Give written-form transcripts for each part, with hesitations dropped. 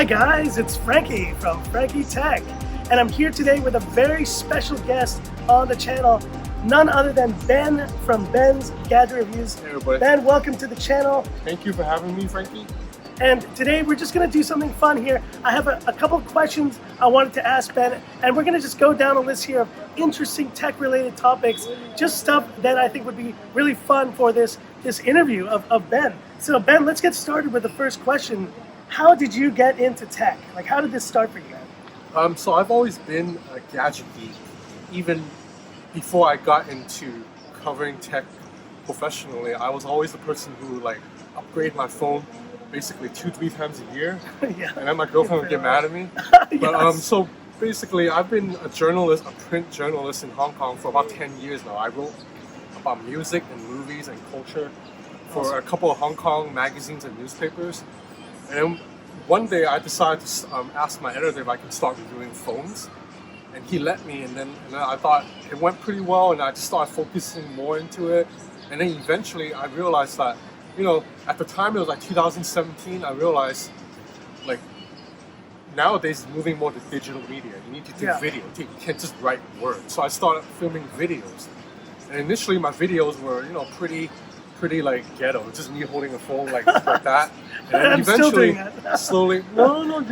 Hi guys, it's Frankie from Frankie Tech, and I'm here today with a very special guest on the channel, none other than Ben from Ben's Gadget Reviews. Hey everybody. Ben, welcome to the channel. Thank you for having me, Frankie. And today we're just going to do something fun here. I have a couple of questions I wanted to ask Ben, and we're going to just go down a list here of interesting tech-related topics, just stuff that I think would be really fun for this interview of Ben. So Ben, let's get started with the first question. How did you get into tech? Like, how did this start for you? So I've always been a gadget geek, even before I got into covering tech professionally. I was always the person who upgrade my phone basically 2-3 times a year. Yeah. And then my girlfriend would get mad at me. Yes. But so basically I've been a journalist, a print journalist in Hong Kong for about 10 years now. I wrote about music and movies and culture for a couple of Hong Kong magazines and newspapers. And then one day I decided to ask my editor if I could start reviewing phones. And he let me, and then I thought it went pretty well, and I just started focusing more into it. And then eventually I realized that, at the time it was 2017, I realized nowadays it's moving more to digital media. You need to do video, you can't just write words. So I started filming videos. And initially my videos were, pretty ghetto, just me holding a phone like that. And then eventually, slowly, no,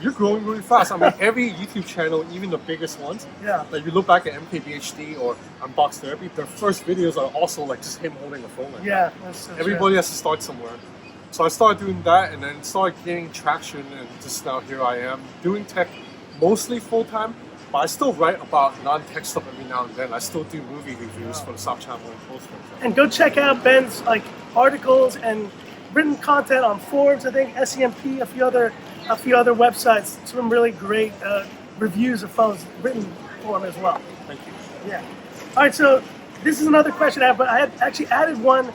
you're growing really fast. I mean, every YouTube channel, even the biggest ones, like you look back at MKBHD or Unbox Therapy, their first videos are also just him holding a phone. That's so Everybody has to start somewhere. So I started doing that and then started gaining traction, and just now here I am doing tech mostly full time. But I still write about non-tech stuff every now and then. I still do movie reviews for the South Channel and Post. And go check out Ben's articles and written content on forums. I think SEMP, a few other websites. Some really great reviews of phones written for him as well. Thank you. Yeah. All right. So this is another question I have, but I had actually added one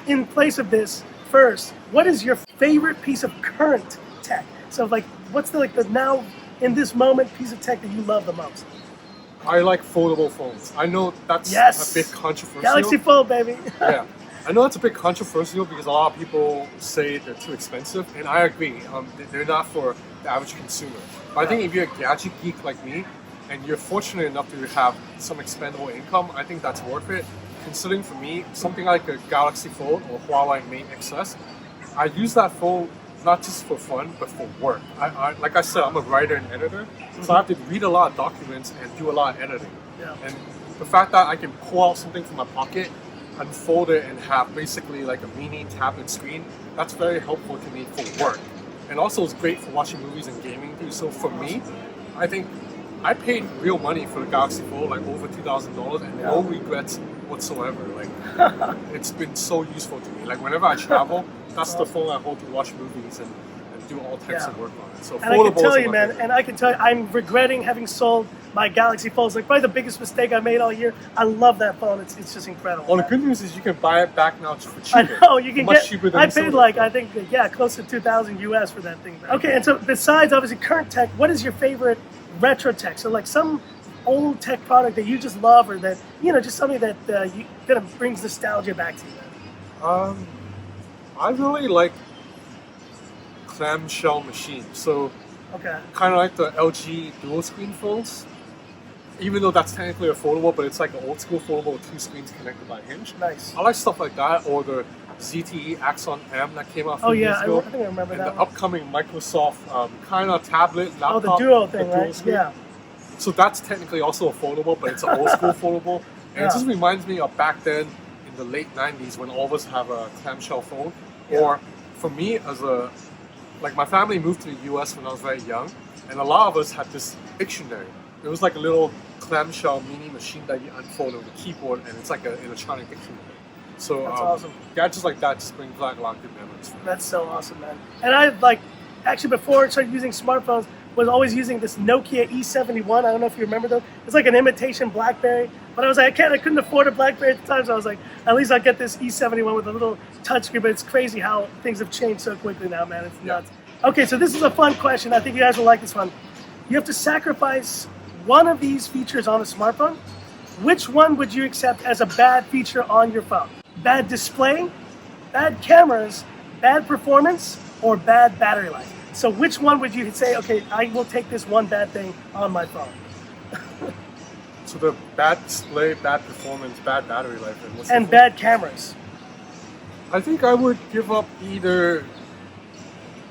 in place of this first. What is your favorite piece of current tech? So what's the now in this moment piece of tech that you love the most? I like foldable phones. I know that's a bit controversial. Galaxy Fold, baby. Yeah. I know it's a bit controversial because a lot of people say they're too expensive, and I agree. They're not for the average consumer. But I think if you're a gadget geek like me, and you're fortunate enough to have some expendable income, I think that's worth it. Considering for me, something like a Galaxy Fold or Huawei Mate XS, I use that phone not just for fun, but for work. Like I said, I'm a writer and editor, so I have to read a lot of documents and do a lot of editing. Yeah. And the fact that I can pull out something from my pocket, unfold it, and have basically a mini tablet screen, that's very helpful to me for work. And also it's great for watching movies and gaming too. So for me, I think I paid real money for the Galaxy Fold, over $2,000, and no regrets whatsoever. It's been so useful to me. Whenever I travel, that's the phone I hold to watch movies and do all types of work on it. So and I can tell you, man, I'm regretting having sold my Galaxy Fold. It's probably the biggest mistake I made all year. I love that phone. It's just incredible. Well, the good news is you can buy it back now for cheaper. I know, you can much cheaper than I paid I think, close to $2,000 US for that thing. Okay, and so besides obviously current tech, what is your favorite retro tech? So some old tech product that you just love, or that, just something that brings nostalgia back to you. I really like clamshell machines. So kind of like the LG dual screen phones. Even though that's technically a foldable, but it's an old school foldable with 2 screens connected by a hinge. Nice. I like stuff like that, or the ZTE Axon M that came out a few years ago. I think I remember and that. And the upcoming Microsoft kind of tablet, laptop. Oh, the Duo thing, right? Screen. Yeah. So that's technically also a foldable, but it's an old school foldable. And it just reminds me of back then in the late 90s when all of us have a clamshell phone. Yeah. Or for me, my family moved to the US when I was very young, and a lot of us had this dictionary. It was a little clamshell mini machine that you unfold with a keyboard, and it's an electronic dictionary. So that's awesome. Gadgets like that just bring back a lot of good memories. That's so awesome, man. And I actually before I started using smartphones, was always using this Nokia E71. I don't know if you remember those. It's like an imitation BlackBerry. But I was like, I couldn't afford a BlackBerry at the time, so I was like, at least I'll get this E71 with a little touchscreen. But it's crazy how things have changed so quickly now, man. It's nuts. Okay, so this is a fun question. I think you guys will like this one. You have to sacrifice one of these features on a smartphone. Which one would you accept as a bad feature on your phone? Bad display, bad cameras, bad performance, or bad battery life? So which one would you say, okay, I will take this one bad thing on my phone? So the bad display, bad performance, bad battery life, and what's And the bad cameras. I think I would give up either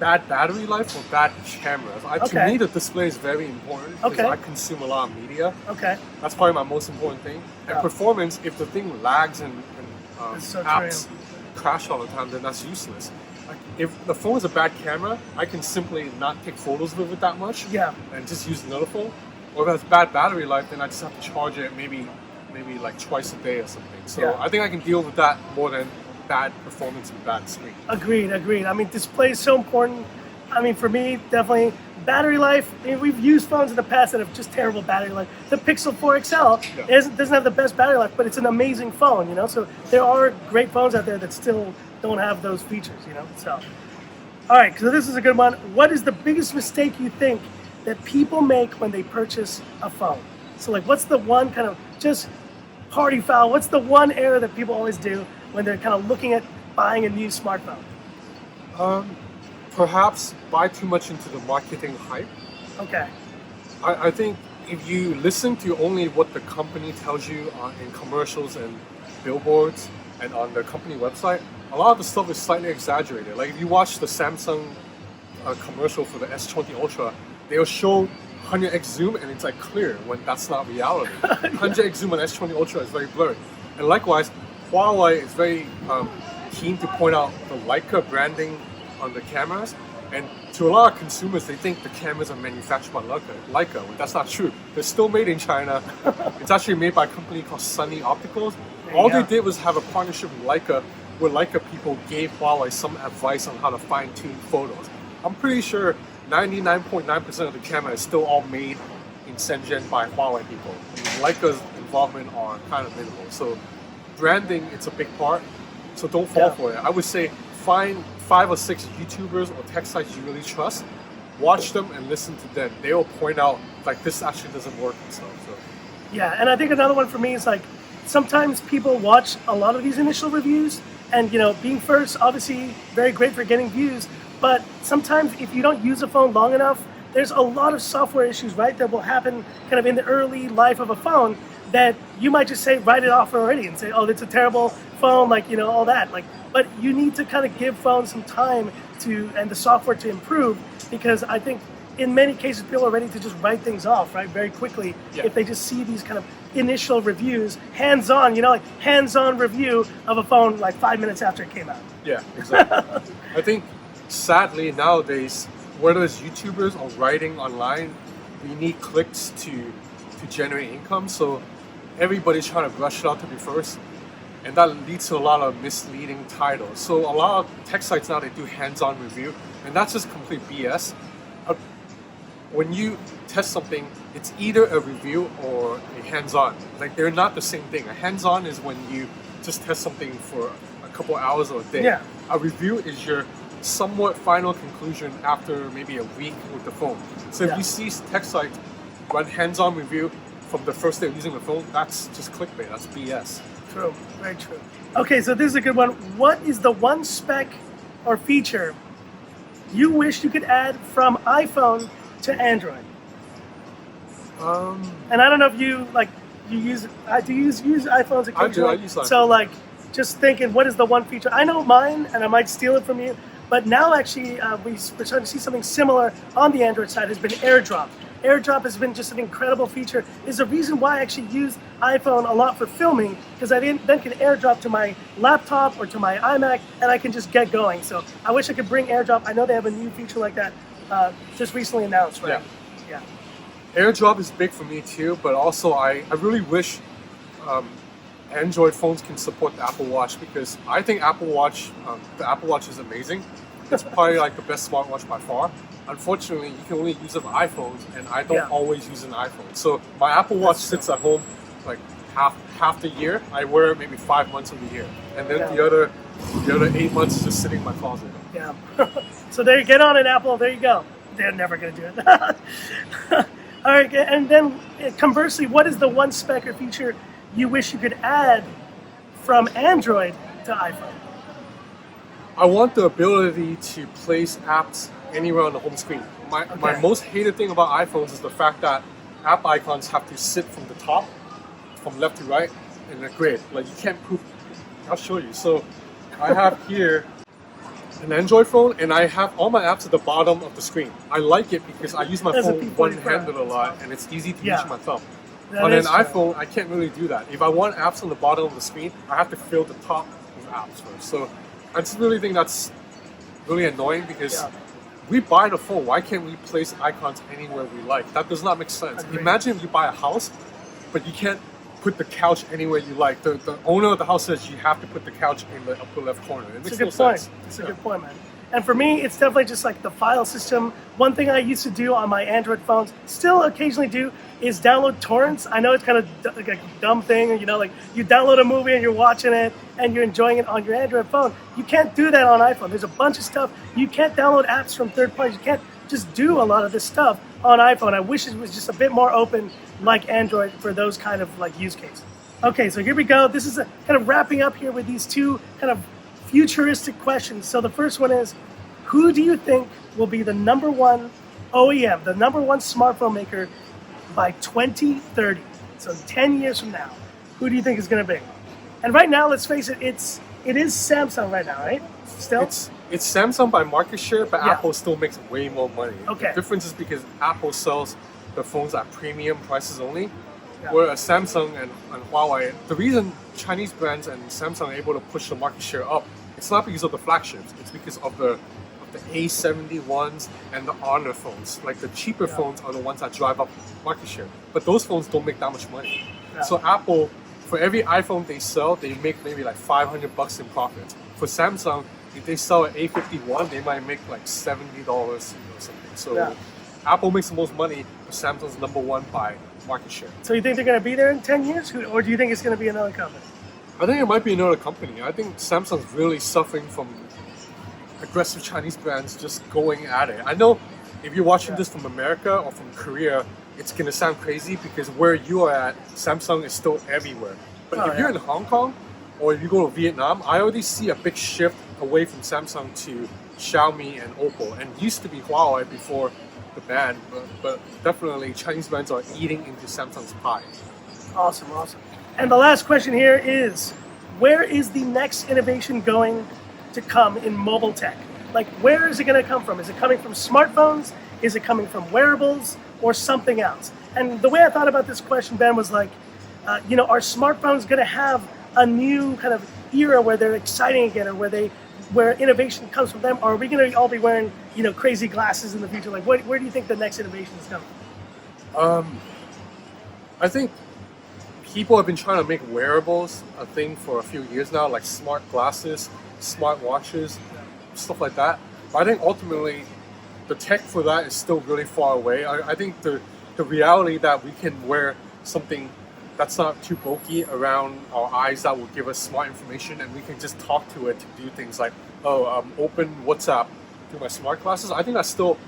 bad battery life or bad cameras. To Okay. me, the display is very important because Okay. I consume a lot of media. Okay. That's probably my most important thing. And Yeah. performance, if the thing lags and That's so apps crash all the time, then that's useless. Like, if the phone is a bad camera, I can simply not take photos with it that much Yeah. and just use another phone. Or if it has bad battery life, then I just have to charge it maybe like twice a day or something. So Yeah. I think I can deal with that more than bad performance and bad screen. Agreed. I mean, display is so important. I mean, for me, definitely battery life. I mean, we've used phones in the past that have just terrible battery life. The Pixel 4 XL doesn't have the best battery life, but it's an amazing phone, you know? So there are great phones out there that still don't have those features, you know? So, all right, so this is a good one. What is the biggest mistake you think that people make when they purchase a phone? So, like, what's the one kind of just party foul? What's the one error that people always do when they're kind of looking at buying a new smartphone? Perhaps buy too much into the marketing hype. Okay. I think if you listen to only what the company tells you in commercials and billboards and on the company website, a lot of the stuff is slightly exaggerated. Like if you watch the Samsung commercial for the S20 Ultra, they'll show 100x zoom and it's like clear when that's not reality. 100x zoom on S20 Ultra is very blurry. And likewise, Huawei is very keen to point out the Leica branding on the cameras. And to a lot of consumers, they think the cameras are manufactured by Leica. When that's not true. They're still made in China. It's actually made by a company called Sunny Opticals. All they did was have a partnership with Leica, where Leica people gave Huawei some advice on how to fine-tune photos. I'm pretty sure 99.9% of the camera is still all made in Shenzhen by Huawei people. Leica's involvement are kind of minimal. So branding, it's a big part. So don't fall for it. I would say find 5 or 6 YouTubers or tech sites you really trust, watch them and listen to them. They will point out like this actually doesn't work and stuff. So Yeah, and I think another one for me is like sometimes people watch a lot of these initial reviews, and you know, being first, obviously very great for getting views, but sometimes if you don't use a phone long enough, there's a lot of software issues, right, that will happen kind of in the early life of a phone that you might just say, write it off already and say, oh, it's a terrible phone, like, you know, all that. Like, but you need to kind of give phones some time and the software to improve, because I think in many cases people are ready to just write things off, right, very quickly if they just see these kind of initial reviews, hands-on, you know, like hands-on review of a phone like 5 minutes after it came out. yeah, exactly. I think sadly nowadays, whether it's YouTubers or writing online, we need clicks to generate income. So everybody's trying to rush it out to be first, and that leads to a lot of misleading titles. So a lot of tech sites now, they do hands-on review, and that's just complete BS. When you test something, it's either a review or a hands-on. Like they're not the same thing. A hands-on is when you just test something for a couple hours or a day. Yeah. A review is your somewhat final conclusion after maybe a week with the phone. So if you see tech sites run hands-on review from the first day of using the phone, that's just clickbait. That's BS. True, very true. Okay, so this is a good one. What is the one spec or feature you wish you could add from iPhone to Android? And I don't know if you use iPhones occasionally. I use iPhone. So like, just thinking, what is the one feature? I know mine, and I might steal it from you. But now actually, we're starting to see something similar on the Android side. Has been AirDrop. AirDrop has been just an incredible feature. Is the reason why I actually use iPhone a lot for filming, because I then can AirDrop to my laptop or to my iMac, and I can just get going. So I wish I could bring AirDrop. I know they have a new feature like that just recently announced, right? Yeah. AirDrop is big for me too, but also I really wish Android phones can support the Apple Watch, because I think the Apple Watch is amazing. It's probably like the best smartwatch by far. Unfortunately, you can only use it for iPhones, and I don't always use an iPhone. So my Apple Watch sits at home like half the year. I wear it maybe 5 months of the year, and then the other 8 months is just sitting in my closet. Yeah. So there you get on an Apple. There you go. They're never going to do it. All right, and then conversely, what is the one spec or feature you wish you could add from Android to iPhone? I want the ability to place apps anywhere on the home screen. My Okay. most hated thing about iPhones is the fact that app icons have to sit from the top, from left to right, in a grid. Like you can't poop. I'll show you. So I have here an Android phone, and I have all my apps at the bottom of the screen. I like it because I use my That's a phone P45. one-handed a lot, and it's easy to Yeah. reach my thumb. That On an is true. iPhone, I can't really do that. If I want apps on the bottom of the screen, I have to fill the top with apps first. So I just really think that's really annoying because Yeah. we buy the phone. Why can't we place icons anywhere we like? That does not make sense. Agreed. Imagine if you buy a house, but you can't put the couch anywhere you like. The owner of the house says you have to put the couch in the upper left corner. It It's makes a good no point. sense. It's a Yeah. good point, man. And for me, it's definitely just like the file system. One thing I used to do on my Android phones, still occasionally do, is download torrents. I know it's kind of like a dumb thing, you know, like you download a movie and you're watching it and you're enjoying it on your Android phone. You can't do that on iPhone. There's a bunch of stuff. You can't download apps from third parties. You can't just do a lot of this stuff on iPhone. I wish it was just a bit more open like Android for those kind of like use cases. Okay, so here we go. This is kind of wrapping up here with these two kind of futuristic questions. So the first one is, who do you think will be the number one OEM, the number one smartphone maker by 2030? So 10 years from now, who do you think is going to be? And right now, let's face it, it is Samsung right now, right? Still? It's Samsung by market share, but Yeah. Apple still makes way more money. Okay. The difference is because Apple sells the phones at premium prices only, Yeah. whereas Samsung and Huawei, the reason Chinese brands and Samsung are able to push the market share up, it's not because of the flagships, it's because of the A71s and the Honor phones. Like the cheaper Yeah. phones are the ones that drive up market share, but those phones don't make that much money. Yeah. So Apple, for every iPhone they sell, they make maybe like $500 in profit. For Samsung, if they sell an A51, they might make like $70 or something. So Yeah. Apple makes the most money, but Samsung's number one by market share. So you think they're going to be there in 10 years? Or do you think it's going to be another company? I think it might be another company. I think Samsung's really suffering from aggressive Chinese brands just going at it. I know if you're watching this from America or from Korea, it's gonna sound crazy because where you are at, Samsung is still everywhere. But Oh, if you're yeah. in Hong Kong or if you go to Vietnam, I already see a big shift away from Samsung to Xiaomi and Oppo. And it used to be Huawei before the ban, but definitely Chinese brands are eating into Samsung's pie. Awesome, awesome. And the last question here is, where is the next innovation going to come in mobile tech? Like, where is it going to come from? Is it coming from smartphones? Is it coming from wearables or something else? And the way I thought about this question, Ben, was like, are smartphones going to have a new kind of era where they're exciting again, or where innovation comes from them? Or are we going to all be wearing, crazy glasses in the future? Like, where do you think the next innovation is coming? I think people have been trying to make wearables a thing for a few years now, like smart glasses, smart watches, stuff like that. But I think ultimately the tech for that is still really far away. I think the reality that we can wear something that's not too bulky around our eyes that will give us smart information and we can just talk to it to do things like, open WhatsApp through my smart glasses. I think that's still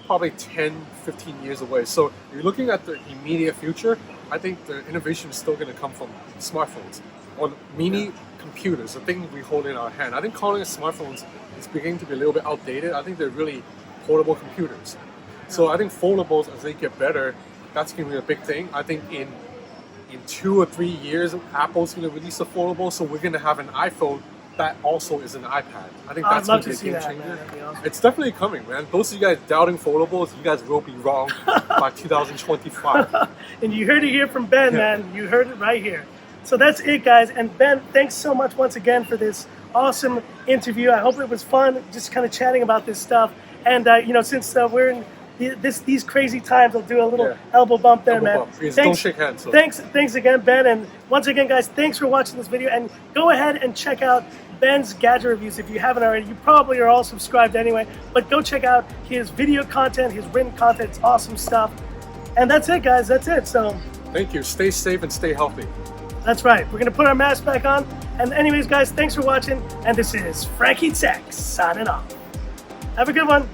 probably 10, 15 years away. So if you're looking at the immediate future, I think the innovation is still going to come from smartphones or mini computers, the things we hold in our hand. I think calling it smartphones is beginning to be a little bit outdated. I think they're really portable computers. So I think foldables, as they get better, that's going to be a big thing. I think in 2 or 3 years, Apple's going to release a foldable, so we're going to have an iPhone that also is an iPad. I think that's I'd love going to to be a see game that, changer. man. That'd be awesome. It's definitely coming, man. Those of you guys doubting foldables, you guys will be wrong by 2025. And you heard it here from Ben, man. You heard it right here. So that's it, guys. And Ben, thanks so much once again for this awesome interview. I hope it was fun just kind of chatting about this stuff. And, since we're in these crazy times, I'll do a little elbow bump there, Elbow man. bump. Please don't shake hands. So. Thanks again, Ben. And once again, guys, thanks for watching this video. And go ahead and check out Ben's gadget reviews if you haven't already. You probably are all subscribed anyway. But go check out his video content, his written content. It's awesome stuff. And that's it, guys. That's it. So Thank you. Stay safe and stay healthy. that's right. We're going to put our mask back on. And anyways, guys, thanks for watching. And this is Frankie Tech signing off. Have a good one.